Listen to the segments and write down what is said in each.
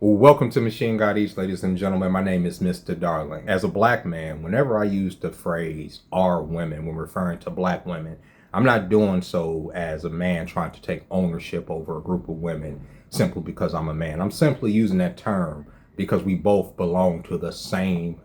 Well, welcome to Machine God Eats, ladies and gentlemen. My name is Mr. Darling. As a black man, whenever I use the phrase "our women" when referring to black women, I'm not doing so as a man trying to take ownership over a group of women simply because I'm a man. I'm simply using that term because we both belong to the same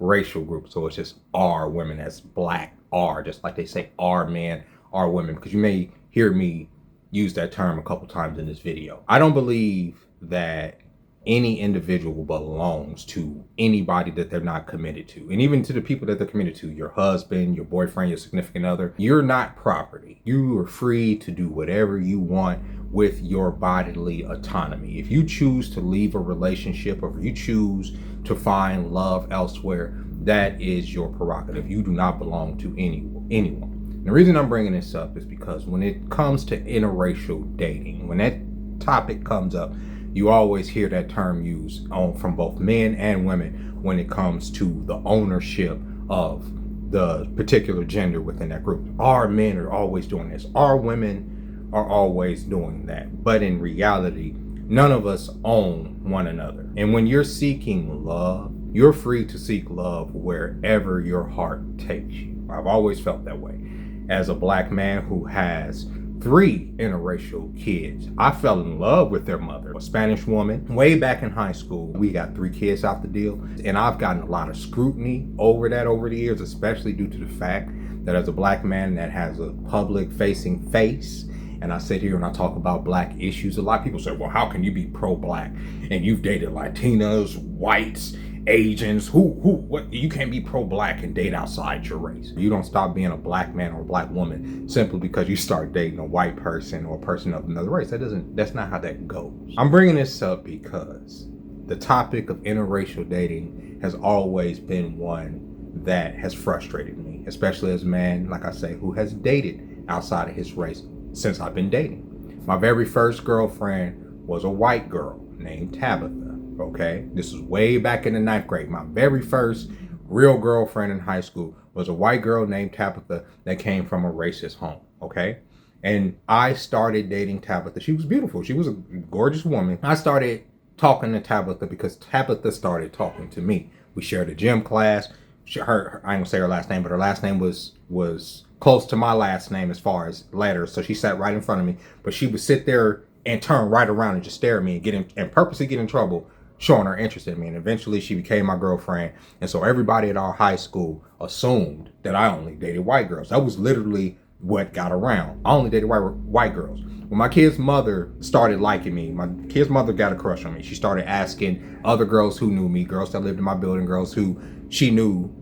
racial group. So it's just "our women" as black "are," just like they say "our men," "our women," because you may hear me use that term a couple times in this video. I don't believe that any individual belongs to anybody that they're not committed to. And even to the people that they're committed to, your husband, your boyfriend, your significant other, you're not property. You are free to do whatever you want with your bodily autonomy. If you choose to leave a relationship or if you choose to find love elsewhere, that is your prerogative. You do not belong to anyone. The reason I'm bringing this up is because when it comes to interracial dating, when that topic comes up, you always hear that term used from both men and women when it comes to the ownership of the particular gender within that group. Our men are always doing this. Our women are always doing that. But in reality, none of us own one another. And when you're seeking love, you're free to seek love wherever your heart takes you. I've always felt that way. As a black man who has 3 interracial kids, I fell in love with their mother, a Spanish woman. Way back in high school, we got 3 kids out the deal, and I've gotten a lot of scrutiny over the years, especially due to the fact that as a black man that has a public-facing face, and I sit here and I talk about black issues, a lot of people say, well, how can you be pro-black and you've dated Latinas, whites, Asians, what? You can't be pro-black and date outside your race. You don't stop being a black man or a black woman simply because you start dating a white person or a person of another race. That's not how that goes. I'm bringing this up because the topic of interracial dating has always been one that has frustrated me, especially as a man, like I say, who has dated outside of his race since I've been dating. My very first girlfriend was a white girl named Tabitha. Okay, this is way back in the 9th grade. My very first real girlfriend in high school was a white girl named Tabitha that came from a racist home. Okay, and I started dating Tabitha. She was beautiful. She was a gorgeous woman. I started talking to Tabitha because Tabitha started talking to me. We shared a gym class. I ain't gonna say her last name, but her last name was close to my last name as far as letters. So she sat right in front of me, but she would sit there and turn right around and just stare at me and purposely get in trouble, showing her interest in me. And eventually she became my girlfriend. And so everybody at our high school assumed that I only dated white girls. That was literally what got around. I only dated white girls. When my kid's mother started liking me, my kid's mother got a crush on me. She started asking other girls who knew me, girls that lived in my building, girls who she knew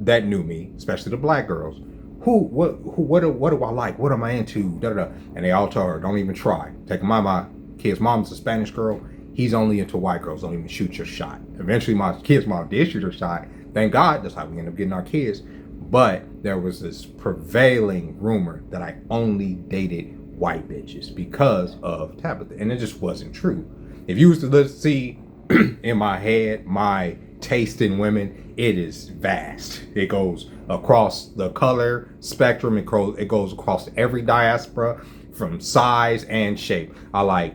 that knew me, especially the black girls. What do I like? What am I into? Da, da, da. And they all told her, don't even try. Take my kid's mom's a Spanish girl. He's only into white girls. Don't even shoot your shot. Eventually, my kid's mom did shoot her shot. Thank God. That's how we ended up getting our kids. But there was this prevailing rumor that I only dated white bitches because of Tabitha. And it just wasn't true. If you was to see in my head, my taste in women, it is vast. It goes across the color spectrum. It goes across every diaspora from size and shape. I like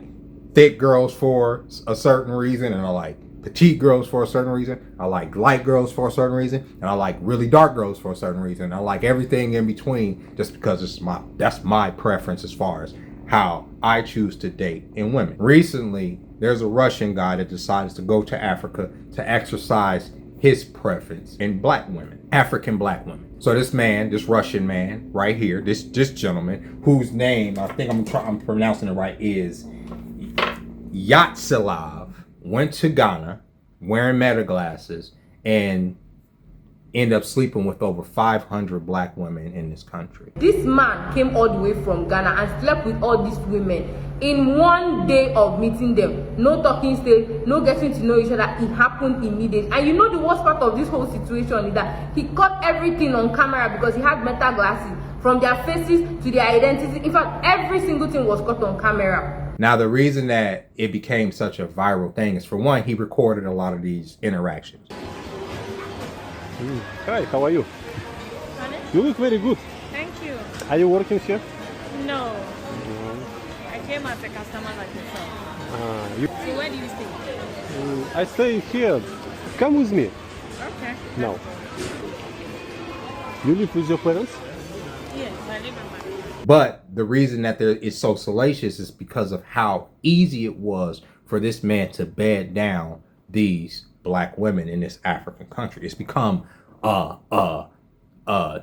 thick girls for a certain reason, and I like petite girls for a certain reason. I like light girls for a certain reason, and I like really dark girls for a certain reason. I like everything in between just because that's my preference as far as how I choose to date in women. Recently, there's a Russian guy that decides to go to Africa to exercise his preference in black women, African black women. So this man, this Russian man right here, this gentleman, whose name, I think I'm pronouncing it right, is Yatsilav, went to Ghana wearing meta glasses and ended up sleeping with over 500 black women in this country. This man came all the way from Ghana and slept with all these women in one day of meeting them. No talking stage, no getting to know each other. It happened immediately. And you know the worst part of this whole situation is that he caught everything on camera because he had meta glasses, from their faces to their identity. In fact, every single thing was caught on camera. Now, the reason that it became such a viral thing is, for one, he recorded a lot of these interactions. Hi, how are you? Honey? You look very good. Thank you. Are you working here? No. I came as a customer like yourself. You... So where do you stay? I stay here. Come with me. Okay. Now. You live with your parents? Yes, I live in my. But the reason that there is so salacious is because of how easy it was for this man to bed down these black women in this African country. It's become a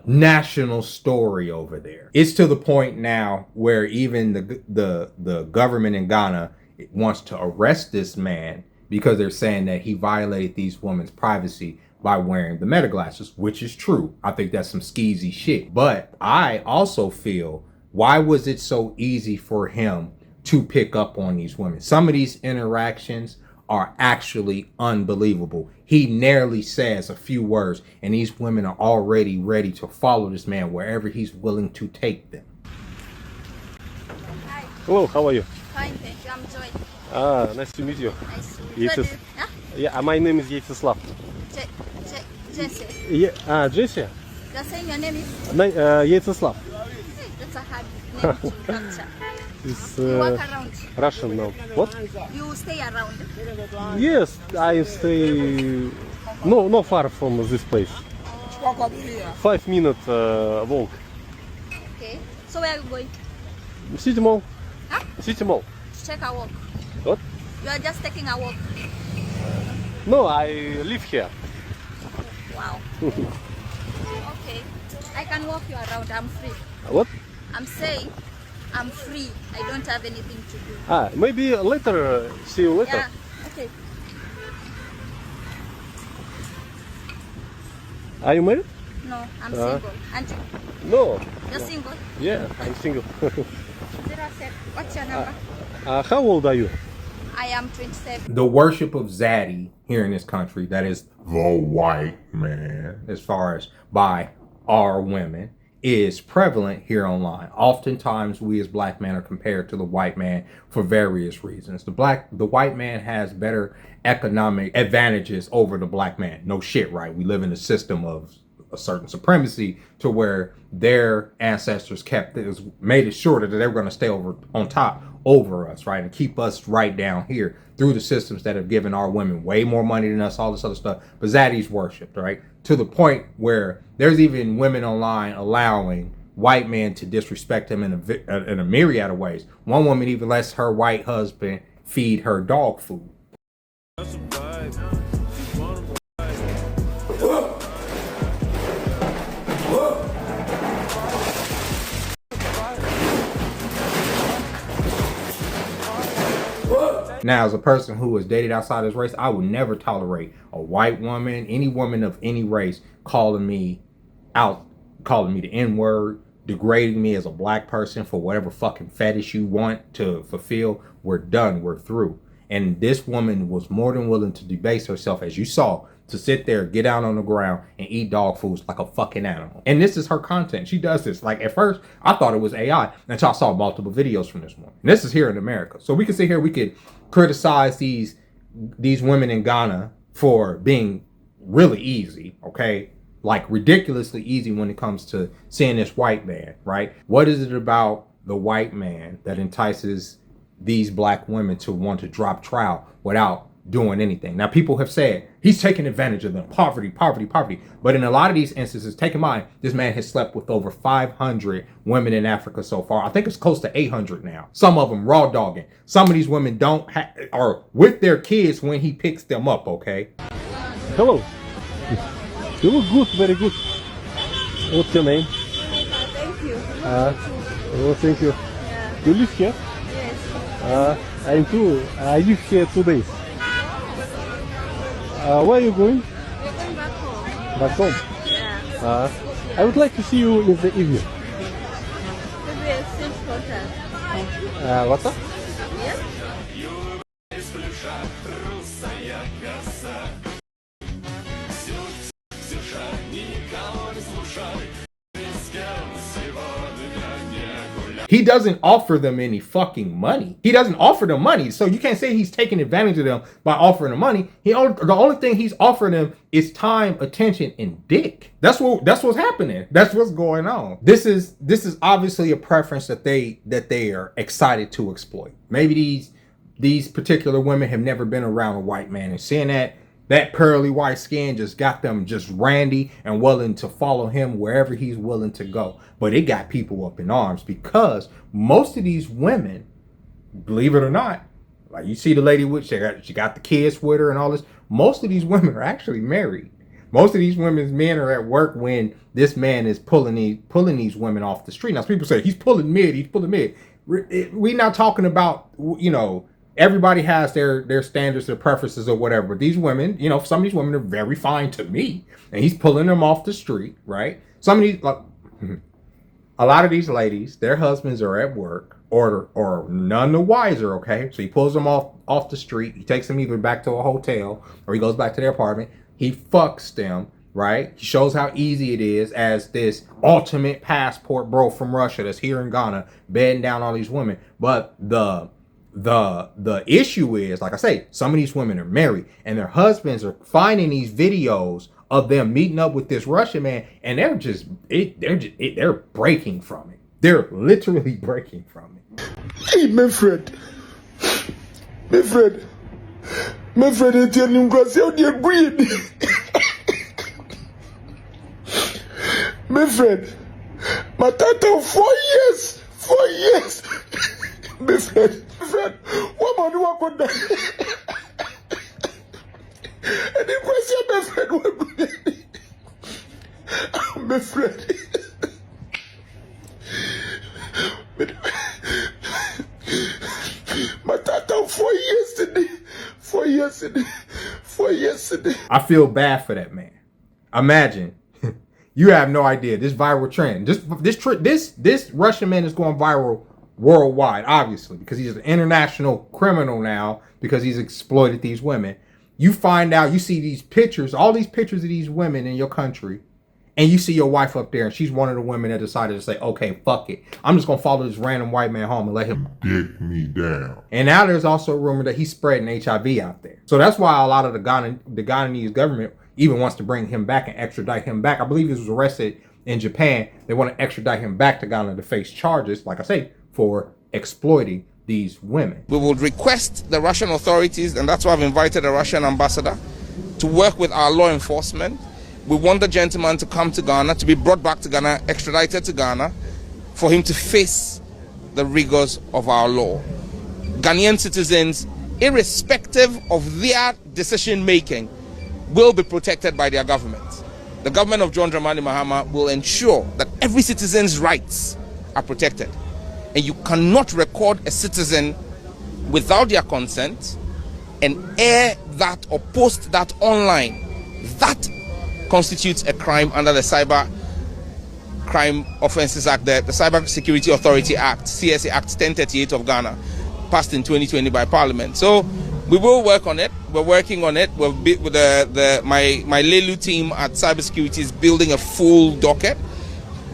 national story over there. It's to the point now where even the government in Ghana wants to arrest this man because they're saying that he violated these women's privacy by wearing the meta glasses, which is true. I think that's some skeezy shit. But I also feel, why was it so easy for him to pick up on these women? Some of these interactions are actually unbelievable. He narrowly says a few words and these women are already ready to follow this man wherever he's willing to take them. Hi, Hello, how are you? fine, thank you. I'm Joy. Nice to meet you. Nice to meet Yes, you. yes. Huh? Yeah, my name is Vyacheslav. Jesse. Yeah, Jesse? You're saying your name is? Vyacheslav. Hey, that's a hard name to capture. It's You walk around. Russian now. What? You stay around. Yes, I stay no far from this place. 5 minute walk. Okay. So where are you going? City Mall. Huh? City Mall. To take a walk. What? You are just taking a walk. No, I live here. Wow. Okay. I can walk you around. I'm free. What? I'm saying I'm free. I don't have anything to do. Maybe later. See you later. Yeah. Okay. Are you married? No, I'm single. And you? No. You're single? Yeah, I'm single. 07. What's your number? How old are you? I am 27. The worship of Zaddy here in this country, that is the white man, as far as by our women, is prevalent here online. Oftentimes we as black men are compared to the white man for various reasons. The white man has better economic advantages over the black man. No shit, right? We live in a system of a certain supremacy to where their ancestors made it sure that they were going to stay on top over us, right, and keep us right down here through the systems that have given our women way more money than us, all this other stuff. But Zaddy's worshipped, right, to the point where there's even women online allowing white men to disrespect him in a myriad of ways. One woman even lets her white husband feed her dog food. Now, as a person who has dated outside his race, I would never tolerate a white woman, any woman of any race, calling me the N-word, degrading me as a black person for whatever fucking fetish you want to fulfill. We're done. We're through. And this woman was more than willing to debase herself, as you saw, to sit there, get out on the ground, and eat dog foods like a fucking animal. And this is her content. She does this. Like, at first, I thought it was AI until I saw multiple videos from this woman. And this is here in America. So we can sit here, we could criticize these women in Ghana for being really easy, okay? Like, ridiculously easy when it comes to seeing this white man, right? What is it about the white man that entices these black women to want to drop trout without doing anything? Now, people have said he's taking advantage of them. Poverty. But in a lot of these instances, take in mind, this man has slept with over 500 women in Africa so far. I think it's close to 800 now. Some of them raw dogging. Some of these women are with their kids when he picks them up, okay? Hello. You look good, very good. What's your name? Thank you. Oh, thank you. Yeah. You live here? Yes. I live here 2 days. Where are you going? We're going back home. Back home. Yeah. I would like to see you in the evening. Could be exchange contact. What's up? Yeah? He doesn't offer them any fucking money. He doesn't offer them money. So you can't say he's taking advantage of them by offering them money. The only thing he's offering them is time, attention, and dick. That's what's happening. That's what's going on. This is obviously a preference that they are excited to exploit. Maybe these these particular women have never been around a white man, and seeing that pearly white skin just got them just randy and willing to follow him wherever he's willing to go. But it got people up in arms because most of these women, believe it or not, like you see the lady with she got the kids with her and all this. Most of these women are actually married. Most of these women's men are at work when this man is pulling these women off the street. Now, people say he's pulling mid. We're not talking about, you know, everybody has their standards, their preferences or whatever. But these women, you know, some of these women are very fine to me, and he's pulling them off the street, right? Some of these, like, a lot of these ladies, their husbands are at work or none the wiser, okay? So he pulls them off the street. He takes them either back to a hotel or he goes back to their apartment. He fucks them, right? He shows how easy it is as this ultimate passport bro from Russia that's here in Ghana bedding down all these women. But the issue is, like I say, some of these women are married and their husbands are finding these videos of them meeting up with this Russian man, and they're breaking from it. They're literally breaking from it. Hey, my friend, it's your new grass out your breed. My friend, my tata 4 years. My friend, what man do I go down? And the question, my friend, my friend. My tata 4 years today. 4 years today. I feel bad for that man. Imagine, you have no idea this viral trend. This Russian man is going viral worldwide, obviously, because he's an international criminal now because he's exploited these women. You find out, you see these pictures, all these pictures of these women in your country, and you see your wife up there, and she's one of the women that decided to say, okay, fuck it. I'm just going to follow this random white man home and let him Dick me down. And now there's also a rumor that he's spreading HIV out there. So that's why a lot of the Ghanaian government even wants to bring him back and extradite him back. I believe he was arrested in Japan. They want to extradite him back to Ghana to face charges, like I say, for exploiting these women. We would request the Russian authorities, and that's why I've invited the Russian ambassador, to work with our law enforcement. We want the gentleman to come to Ghana, to be brought back to Ghana, extradited to Ghana, for him to face the rigors of our law. Ghanaian citizens, irrespective of their decision making, will be protected by their government. The government of John Dramani Mahama will ensure that every citizen's rights are protected. And you cannot record a citizen without their consent and air that or post that online. That constitutes a crime under the Cyber Crime Offences Act, the Cyber Security Authority Act, CSA Act 1038 of Ghana, passed in 2020 by Parliament. So we will work on it. We're working on it. We'll be with my Lelu team at Cybersecurity is building a full docket,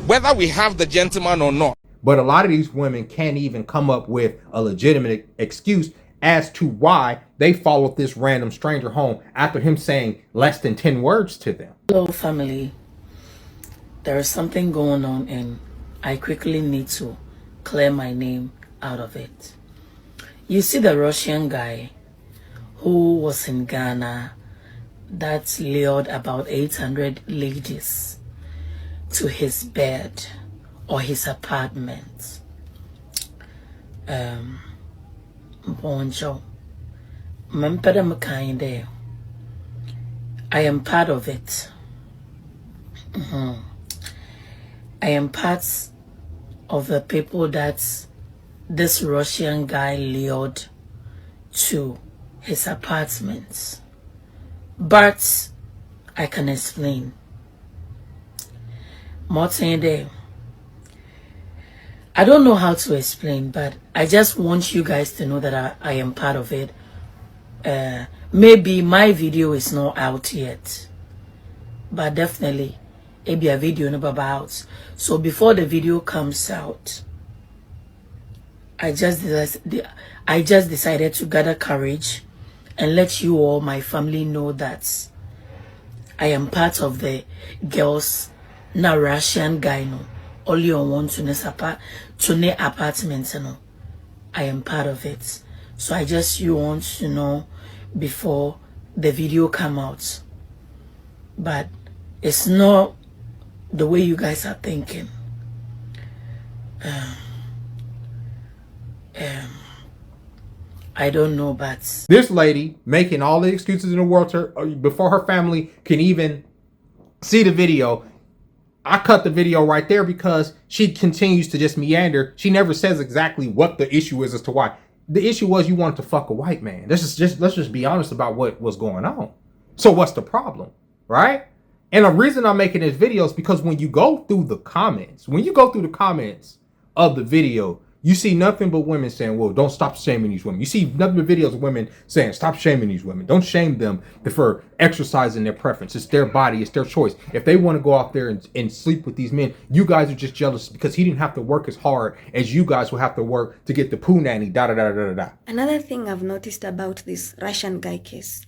whether we have the gentleman or not. But a lot of these women can't even come up with a legitimate excuse as to why they followed this random stranger home after him saying less than 10 words to them. Hello, family. There is something going on and I quickly need to clear my name out of it. You see the Russian guy who was in Ghana that lured about 800 ladies to his bed or his apartment. Bonjour. I am part of it. I am part of the people that this Russian guy lured to his apartment. But I can explain. Motende, I don't know how to explain, but I just want you guys to know that I am part of it. Maybe my video is not out yet, but definitely it be a video never out. So before the video comes out, I just decided to gather courage and let you all, my family, know that I am part of the girls na Russian guy no only on one to ne apartment no. I am part of it. So I just want to know before the video come out. But it's not the way you guys are thinking. I don't know, but this lady making all the excuses in the world before her family can even see the video. I cut the video right there because she continues to just meander. She never says exactly what the issue is as to why. The issue was you wanted to fuck a white man. Let's just be honest about what was going on. So what's the problem, right? And the reason I'm making this video is because when you go through the comments, of the video, you see nothing but women saying, well, don't stop shaming these women. You see nothing but videos of women saying, stop shaming these women. Don't shame them for exercising their preference. It's their body. It's their choice. If they want to go out there and sleep with these men, you guys are just jealous because he didn't have to work as hard as you guys will have to work to get the poo nanny, da-da-da-da-da-da. Another thing I've noticed about this Russian guy case,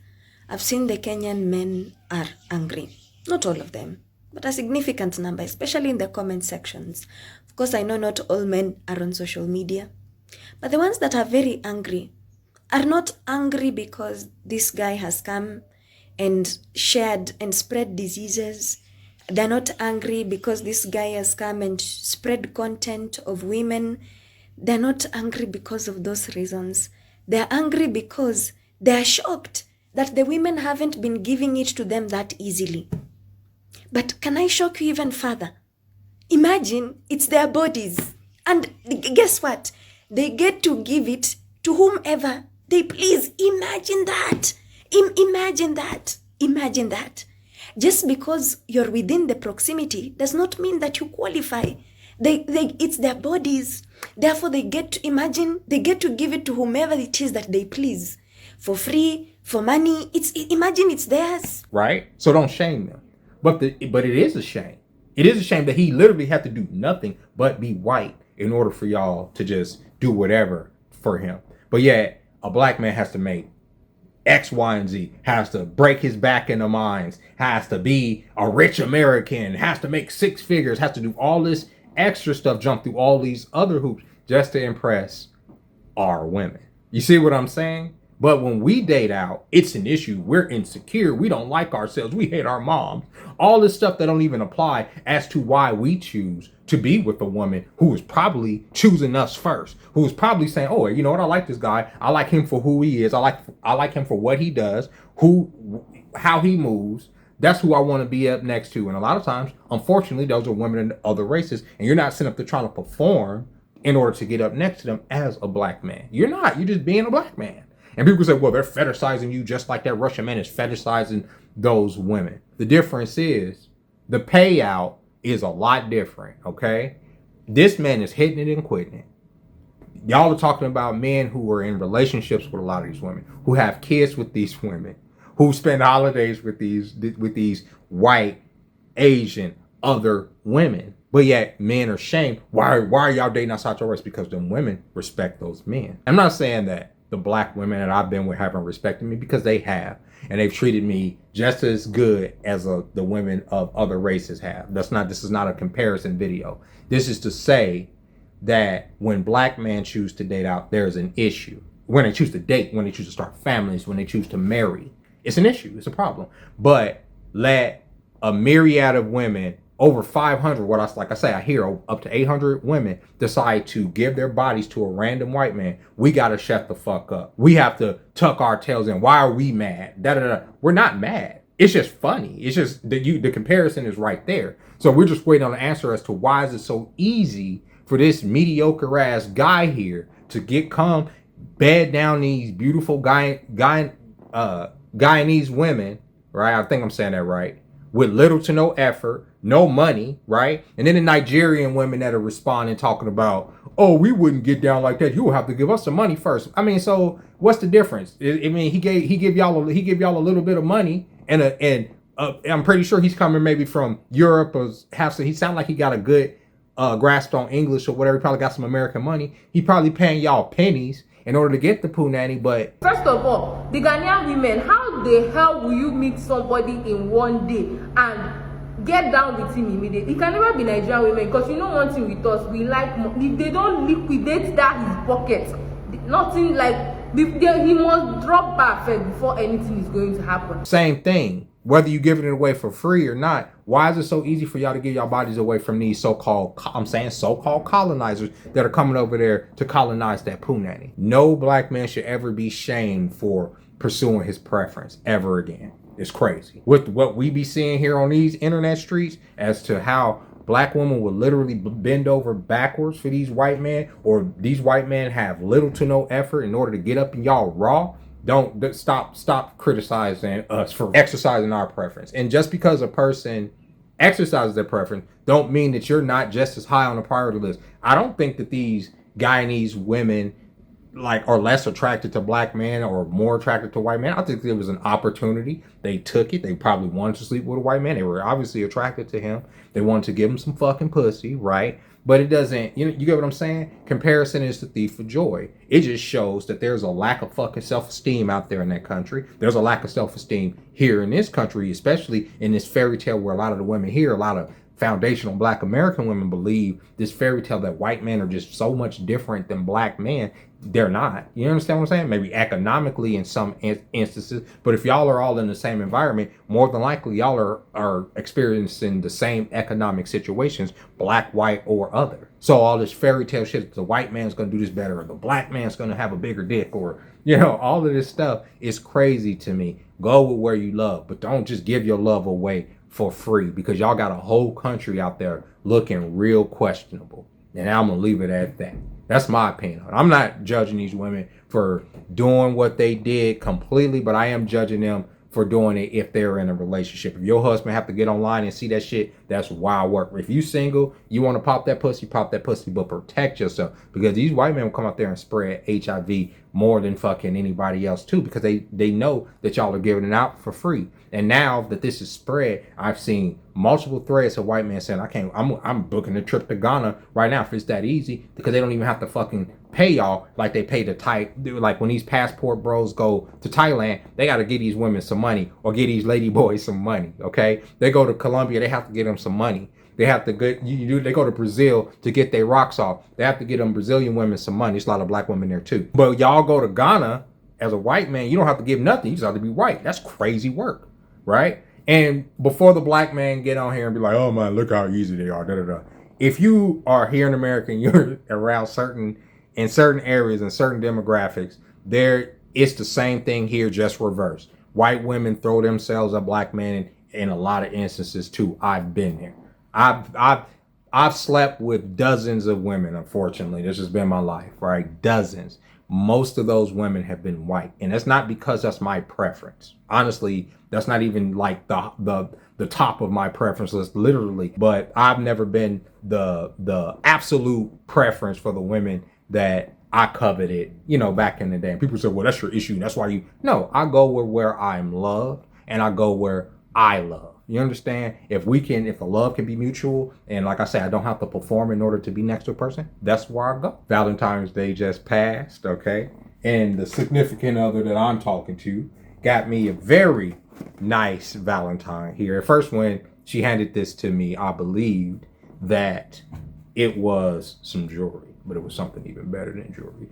I've seen the Kenyan men are angry. Not all of them, but a significant number, especially in the comment sections. Of course, I know not all men are on social media, but the ones that are very angry are not angry because this guy has come and shared and spread diseases. They're not angry because this guy has come and spread content of women. They're not angry because of those reasons. They're angry because they're shocked that the women haven't been giving it to them that easily. But can I shock you even further? Imagine it's their bodies. And guess what? They get to give it to whomever they please. Imagine that. Imagine that. Imagine that. Just because you're within the proximity does not mean that you qualify. It's their bodies. Therefore, they get to give it to whomever it is that they please. For free, for money. Imagine it's theirs. Right? So don't shame them. But it is a shame. It is a shame that he literally had to do nothing but be white in order for y'all to just do whatever for him. But yet, a black man has to make X, Y, and Z, has to break his back in the mines, has to be a rich American, has to make 6 figures, has to do all this extra stuff, jump through all these other hoops just to impress our women. You see what I'm saying? But when we date out, it's an issue. We're insecure. We don't like ourselves. We hate our moms. All this stuff that don't even apply as to why we choose to be with a woman who is probably choosing us first, who is probably saying, oh, you know what? I like this guy. I like him for who he is. I like him for what he does, how he moves. That's who I want to be up next to. And a lot of times, unfortunately, those are women in other races. And you're not sitting up there trying to perform in order to get up next to them as a black man. You're not. You're just being a black man. And people say, well, they're fetishizing you just like that Russian man is fetishizing those women. The difference is the payout is a lot different, okay? This man is hitting it and quitting it. Y'all are talking about men who are in relationships with a lot of these women, who have kids with these women, who spend holidays with these white, Asian, other women. But yet men are shamed. Why are y'all dating outside your race? Because them women respect those men. I'm not saying that the black women that I've been with haven't respected me, because they have, and they've treated me just as good as the women of other races have. This is not a comparison video. This is to say that when black men choose to date out, there's an issue. When they choose to date, when they choose to start families, when they choose to marry, it's an issue. It's a problem. But let a myriad of women, over 500, I hear up to 800 women decide to give their bodies to a random white man. We got to shut the fuck up. We have to tuck our tails in. Why are we mad? We're not mad. It's just funny. It's just the comparison is right there. So we're just waiting on the answer as to why is it so easy for this mediocre ass guy here to bed down these beautiful Guyanese women, right? I think I'm saying that right. With little to no effort, no money, right? And then the Nigerian women that are responding, talking about, oh, we wouldn't get down like that. You will have to give us some money first. I mean, so what's the difference? I mean, he give y'all a little bit of money, and I'm pretty sure he's coming maybe from Europe or he sound like he got a good grasp on English or whatever. He probably got some American money. He probably paying y'all pennies in order to get the poo nanny. But first of all, the Ghanaian women, how the hell will you meet somebody in one day and get down with him immediately? It can never be Nigerian women, because you know one thing with us, we like, they don't liquidate that his pocket. Nothing like He must drop back first before anything is going to happen. Same thing. Whether you giving it away for free or not, why is it so easy for y'all to give y'all bodies away from these so-called, so-called colonizers that are coming over there to colonize that punani? No black man should ever be shamed for pursuing his preference ever again. It's crazy. With what we be seeing here on these internet streets as to how black women will literally bend over backwards for these white men, or these white men have little to no effort in order to get up in y'all raw. Don't stop criticizing us for exercising our preference. And just because a person exercises their preference don't mean that you're not just as high on the priority list. I don't think that these Guyanese women are less attracted to black men or more attracted to white men. I think there was an opportunity. They took it. They probably wanted to sleep with a white man. They were obviously attracted to him. They wanted to give him some fucking pussy, right? But it doesn't, you get what I'm saying? Comparison is the thief of joy. It just shows that there's a lack of fucking self-esteem out there in that country. There's a lack of self-esteem here in this country, especially in this fairy tale where a lot of the women here, a lot of foundational black American women believe this fairy tale that white men are just so much different than black men. They're not. You understand what I'm saying? Maybe economically in some instances, but if y'all are all in the same environment, more than likely y'all are experiencing the same economic situations, black, white, or other. So all this fairy tale shit, the white man's gonna do this better, or the black man's gonna have a bigger dick, or all of this stuff is crazy to me. Go with where you love, but don't just give your love away for free, because y'all got a whole country out there looking real questionable. And I'm gonna leave it at that. That's my opinion. I'm not judging these women for doing what they did completely, but I am judging them for doing it if they're in a relationship. If your husband have to get online and see that shit, that's wild work. If you single, you want to pop that pussy, but protect yourself, because these white men will come out there and spread HIV more than fucking anybody else too, because they know that y'all are giving it out for free. And now that this is spread, I've seen multiple threads of white men saying, I'm booking a trip to Ghana right now if it's that easy, because they don't even have to fucking pay y'all like they pay to like when these passport bros go to Thailand, they got to give these women some money, or give these lady boys some money. Okay, they go to Colombia, they have to give them some money. They have to they go to Brazil to get their rocks off. They have to get them Brazilian women some money. There's a lot of black women there too. But y'all go to Ghana as a white man, you don't have to give nothing. You just have to be white. That's crazy work, right? And before the black man get on here and be like, oh man, look how easy they are, da da da. If you are here in America and you're around certain areas and certain demographics, it's the same thing here, just reversed. White women throw themselves at black men in a lot of instances too. I've been there. I've slept with dozens of women, unfortunately. This has been my life, right? Dozens. Most of those women have been white. And that's not because that's my preference. Honestly, that's not even like the top of my preference list, literally. But I've never been the absolute preference for the women that I coveted, back in the day. And people say, well, that's your issue. That's why no, I go where I'm loved, and I go where I love. You understand? If the love can be mutual, and like I said, I don't have to perform in order to be next to a person, that's where I go. Valentine's Day just passed, okay? And the significant other that I'm talking to got me a very nice Valentine here. At first, when she handed this to me, I believed that it was some jewelry, but it was something even better than jewelry.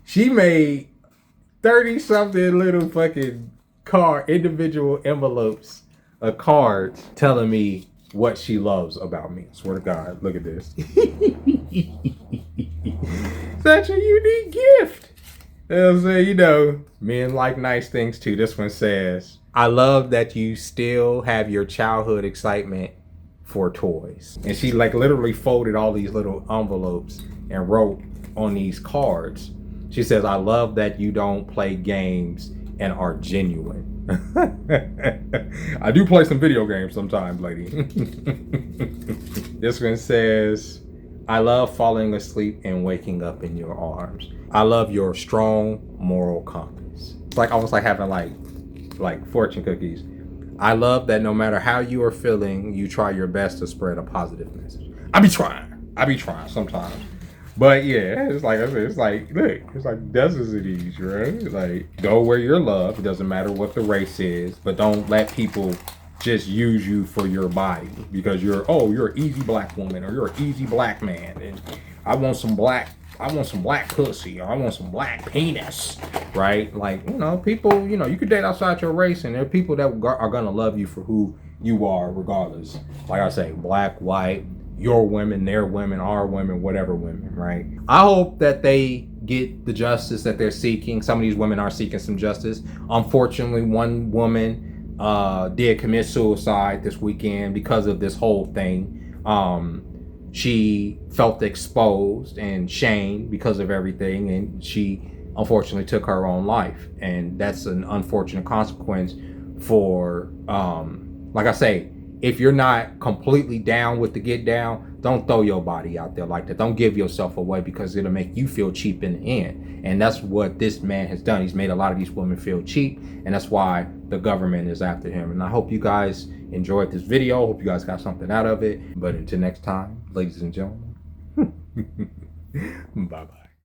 She made 30-something little fucking individual envelopes of cards telling me what she loves about me. I swear to God, look at this. Such a unique gift. Men like nice things too. This one says, I love that you still have your childhood excitement for toys. And she literally folded all these little envelopes and wrote on these cards. She says, I love that you don't play games and are genuine. I do play some video games sometimes, lady. This one says, I love falling asleep and waking up in your arms. I love your strong moral compass. It's almost like having like fortune cookies. I love that no matter how you are feeling, you try your best to spread a positive message. I be trying sometimes. But yeah, it's like dozens of these, right? Go where you're loved. It doesn't matter what the race is, but don't let people just use you for your body because you're an easy black woman or you're an easy black man. And I want some black I want some black pussy, or I want some black penis, right? Like, you know, people, you know, you could date outside your race, and there are people that are gonna love you for who you are, regardless. Like I say, black, white, your women, their women, our women, whatever women, right? I hope that they get the justice that they're seeking. Some of these women are seeking some justice. Unfortunately, one woman did commit suicide this weekend because of this whole thing. She felt exposed and shamed because of everything, and she unfortunately took her own life. And that's an unfortunate consequence for, like I say, if you're not completely down with the get down, don't throw your body out there like that. Don't give yourself away, because it'll make you feel cheap in the end. And that's what this man has done. He's made a lot of these women feel cheap, and that's why the government is after him. And I hope you guys enjoyed this video. Hope you guys got something out of it. But until next time, ladies and gentlemen, bye-bye.